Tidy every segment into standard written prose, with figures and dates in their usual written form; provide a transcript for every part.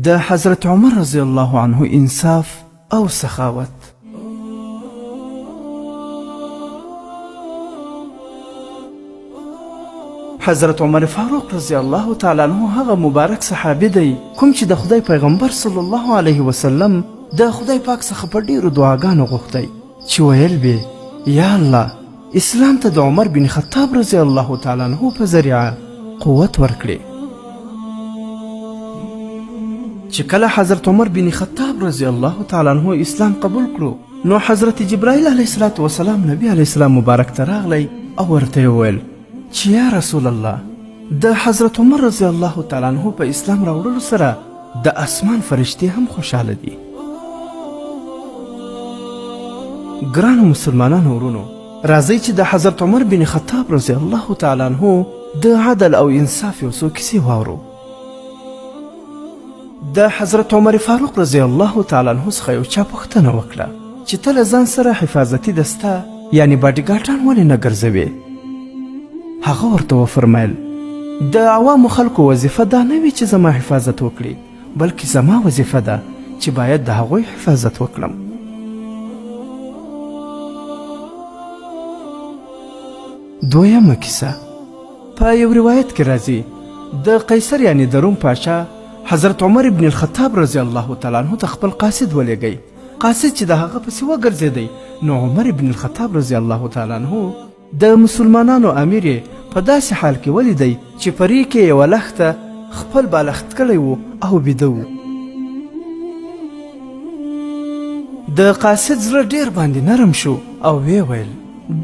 د حضرت عمر رضی الله عنه انصاف او سخاوت. حضرت عمر فاروق رضی الله تعالی عنه هغه مبارک صحابي دی کوم چې د خدای پیغمبر صلی الله علیه وسلم د خدای پاک څخه په ډیرو دعاګانو غوښتی چې ویل به یا الله اسلام ته د عمر بن خطاب رضی الله تعالی عنه په ذریعه قوت ورکړي. چې کله حضرت عمر بن خطاب رضی الله تعالی عنه اسلام قبول کړو نو حضرت جبرائیل علیه السلام نبی علیه السلام مبارک ته راغلی او ورته وویل چې یا رسول الله د حضرت عمر رضی الله تعالی عنه په اسلام راوړلو سره د اسمان فرشتي هم خوشحاله دي. ګرانو مسلمانانو ورونو راځئ چې د حضرت عمر بن خطاب رضی الله تعالی عنه د عدل او انصاف یو څو کیسې واورو. د حضرت عمر فاروق رضی الله تعالی عنه څخه یو چا پوښتنه وکړه چې ته له ځان سره حفاظتي دسته یعنی باډیګارډان ولې نه ګرځوې؟ هغه ورته وفرمیل د عوامو خلکو وظیفه دا نه وي چې زما حفاظت وکړي بلکې زما وظیفه ده چې باید د هغوی حفاظت وکړم. دویمه کیسه په یو روایت کې راځي د قیصر یعنی د روم پاچا حضرت عمر ابن الخطاب رضی الله تعالی عنه ته خپل قاصد ولیږی. قاصد چې د هغه پسې وګرځېدی نو عمر ابن الخطاب رضی الله تعالی عنه د مسلمانانو امیر په داسې حال کې ولیدی چې پرې کې یوه لښته خپل بالښت کړی و او بیده و. د قاصد زړه ډیر باندې نرم شو او ویې ویل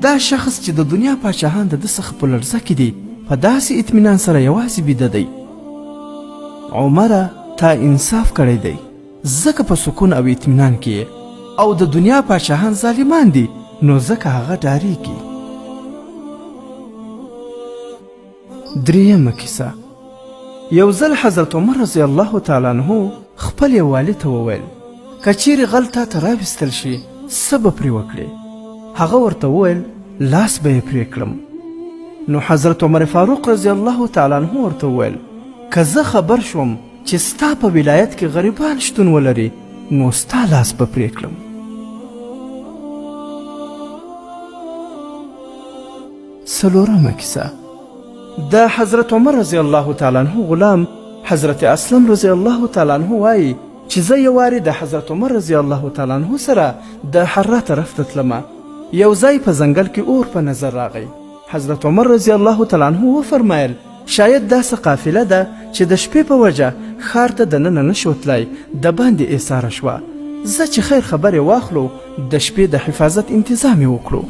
دا شخص چې د دنیا پاچاهان د ده څخه په لړزه کې دي په داسې اطمینان سره یوازې بیده دی. عمره تا انصاف کړی دی ځکه په سکون او اطمینان کې او د دنیا پاچاهان ظالمان دي نو ځکه هغه ډاریږي. دریمه کیسه یو ځل حضرت عمر رضی الله تعالی عنه خپل یو والي ته وویل که چیرې غل تا ته راویستل شي څه به پرې وکړې؟ هغه ورته وویل لاس به یې پرې کړم. نو حضرت عمر فاروق رضی الله تعالی عنه ورته وویل که زه خبر شوم چې ستا په ولایت کې غریبان شتون ولري نو ستا لاس به پرې کړم. څلورمه کیسه د حضرت عمر رضی الله تعالی عنه غلام حضرت اسلم رضی الله تعالی عنه وایي چې زه یو وارې د حضرت عمر رضی الله تعالی عنه سره د حرا طرف ته تلمه. یو ځای په ځنګل کې اور په نظر راغی. حضرت عمر رضی الله تعالی عنه وفرمایل شاید داسې قافله ده چې د شپې په وجه ښار ته دننه نشو تلای د باندې ایساره شوه. زه چې خیر خبرې واخلو د شپې د حفاظت انتظام یې وکړو.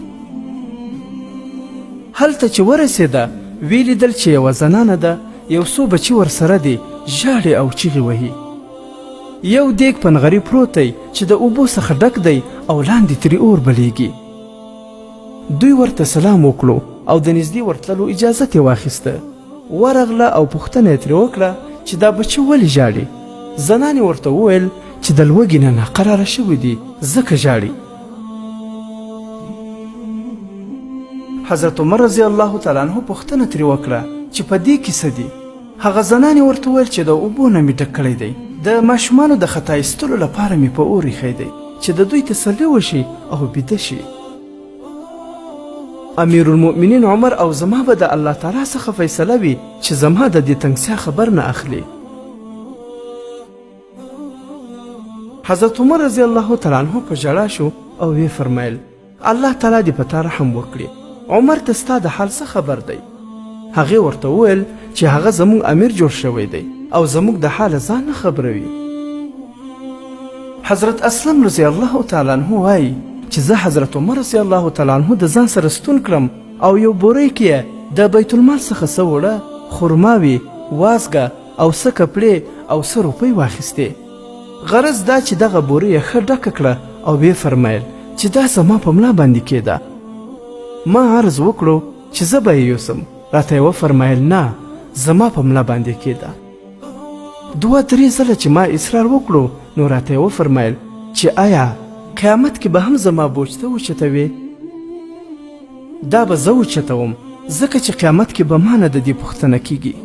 هلته چې ورسېده ویې لیدل چې یوه زنانه ده یو څو بچي ورسره دي ژاړي او چیغې وهي. یو دیګ په نغري پروت دی چې د اوبو څخه ډک دی او لاندې ترې اور بلیږي. دوی ورته سلام وکړو او د نږدې ورتللو اجازت یې واخیسته. ورغله او پوښتنه یې ترې وکړه چې دا بچي ولې ژاړي؟ زنانې ورته وویل چې د لوږې نه ناقراره شوي دي ځکه ژاړي. حضرت عمر رضی الله تعالی عنه پوښتنه ترې وکړه چې په دې کې څه دي؟ هغه زنانې ورته وویل چې د اوبو نه مې ډک کړی دی د ماشومانو د خطا ایستلو لپاره مې په اور ایښی دی چې د دوی تسلي وشي او بیده شي. امیر المؤمنین عمر او زما به د الله تعالی څخه فیصله وي چې زما د دې تنګسیا خبر نه اخلي. حضرت عمر رضی الله تعالی عنه په ژړا شو او ویې فرمایل الله تعالی دې په تا رحم وکړي. عمر ته ستا د حال څه خبر دی؟ هغې ورته وویل چې هغه زموږ امیر جوړ شوی دی او زموږ د حال ځان نه خبروي. حضرت اسلم رضی الله تعالی عنه وایي چې زه حضرت عمر رضی الله تعالی عنه د ځان سره ستون کړم او یو بورۍ کې د بیت المال څخه څه وړه خرماوي وازګه او څه کپړې او څه روپۍ واخیستې. غرض دا چې دغه بورۍ یې ښه ډکه کړه او ویې فرمیل چې دا زما په ملا باندې کېده. ما عرض وکړو چې زه به یې یوسم. راته یې وفرمیل نه زما په ملا باندې کېده. دوه درې ځله چې ما اصرار وکړو نو راته یې وفرمیل چې آیا قیامت کې به هم زما بوج ته وچتوې؟ دا به زه وچتوم ځکه چې قیامت کې به ما نه د دې پوښتنه کیږي.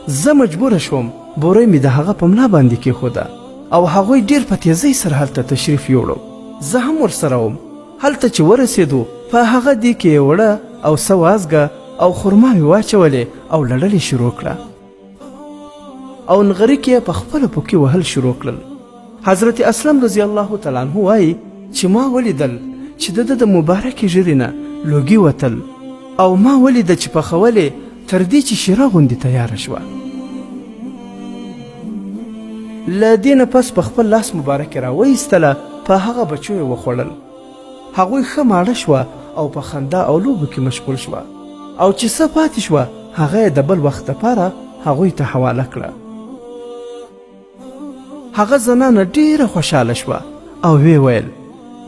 زه مجبوره شوم بورۍ مې د هغه په ملا باندې کېښوده او هغوی ډېر په تیزۍ سره هلته تشریف یوړو. زه هم ورسره وم. هلته چې ورسېدو په هغه دې کې یې وړه او څه وازګه او خرما مې واچولې او لړل یې شروع کړه او نغري کې یې په خپله پوکې وهل شروع کړل. حضرت اسلم رضی الله تعالی عنه وایي چې ما ولیدل چې د ده د مبارکې ږیرې نه لوګي وتل او ما ولیده چې پخولې تر دې چې شیره غوندې تیاره شوه. له دې نه پس په خپل لاس مبارک یې راوایستله، په هغه بچو یې وخوړل. هغوی ښه ماړه شوه او په خندا او لوبو کې مشغول شوه او چې څه پاتې شوه هغه یې د بل وخت دپاره هغوی ته حواله کړه. هغه زنانه ډیره خوشحاله شوه او وی ویل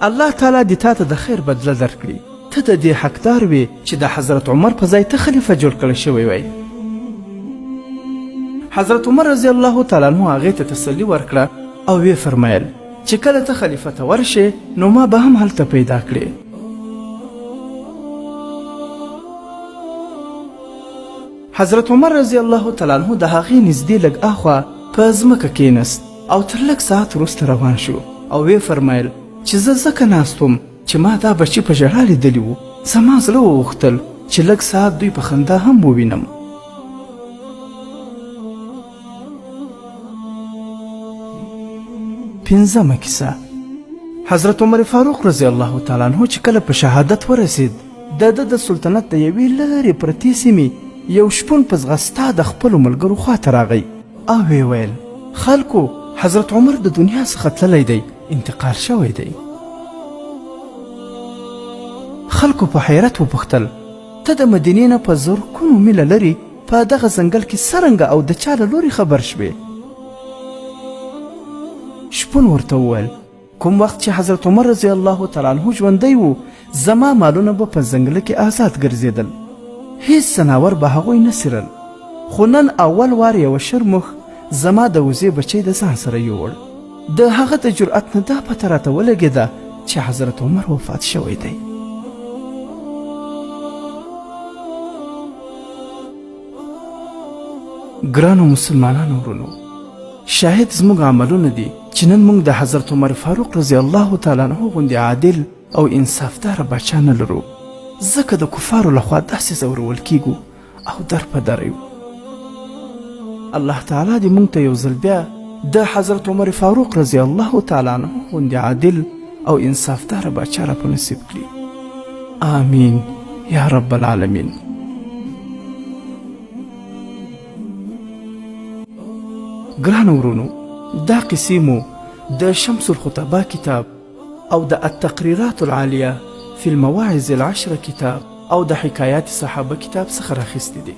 الله تعالی دې تا ته د خیر بدله درکړي. ته د دې حقدار وې چې د حضرت عمر په ځای ته خلیفه جوړ کړی شوی وی. حضرت عمر رضی الله تعالی عنه هغې ته تسلي ورکړه او وی فرمایل چې کله ته خلیفه ته ورشې نو ما به هم هلته پیدا کړې. حضرت عمر رضی الله تعالی عنه د هغې نږدې لږ اخوا په ځمکه کېنست او تر لږ ساعت وروسته روان شو او وی فرمایل چې زه ځکه ناست وم چې ما دا بچي په ژړا لیدلي وو. زما زړه وغوښتل چې لږ ساعت دوی په خندا هم ووینم. پنځمه کیسه. حضرت عمر فاروق رضی الله تعالی عنه چې کله په شهادت ورسید د ده د سلطنت د یوې لرې پرتې سیمې یو شپون په ځغستا د خپلو ملګرو خواته راغی او ویې ویل خلکو حضرت عمر د دنیا څخه تللی دی، انتقال شوی دی. خلکو په حیرت وپوښتل ته د مدینې نه په زرګونو میله لرې په دغه ځنګل کې څرنګه او د چا له لورې خبر شوې؟ شپون ورته وویل کوم وخت چې حضرت عمر رضی الله تعالی عنه ژوندی و زما مالونه به په ځنګله کې آزاد ګرځېدل، هیڅ ځناور به هغوی نه څیرل، خو نن اول وار یوه شرموښ زما د وزې بچی د ځان سره یوړ. د هغه د جرأت نه دا پته راته ولګېده چې حضرت عمر وفات شوی دی. ګرانو مسلمانانو ورونو، شاهد زموږ عملونه دي چې نن موږ د حضرت عمر فاروق رضی الله تعالی عنه غوندې عادل او انصافداره باچا نه لرو، ځکه د کفارو لخوا داسې ځورول کیږو او در په دره یو. الله تعالی دې موږ ته یو ځل بیا د حضرت عمر فاروق رضی الله تعالی عنه غوندې عادل او انصافداره باچا را په نصیب کړي. آمین یا رب العالمین. ګرانو ورونو، دا قصې مو د شمس الخطبا کتاب او د التقریرات العالیه فی المواعظ العشره کتاب او د حکایات صحابه کتاب څخه راخیستې دي.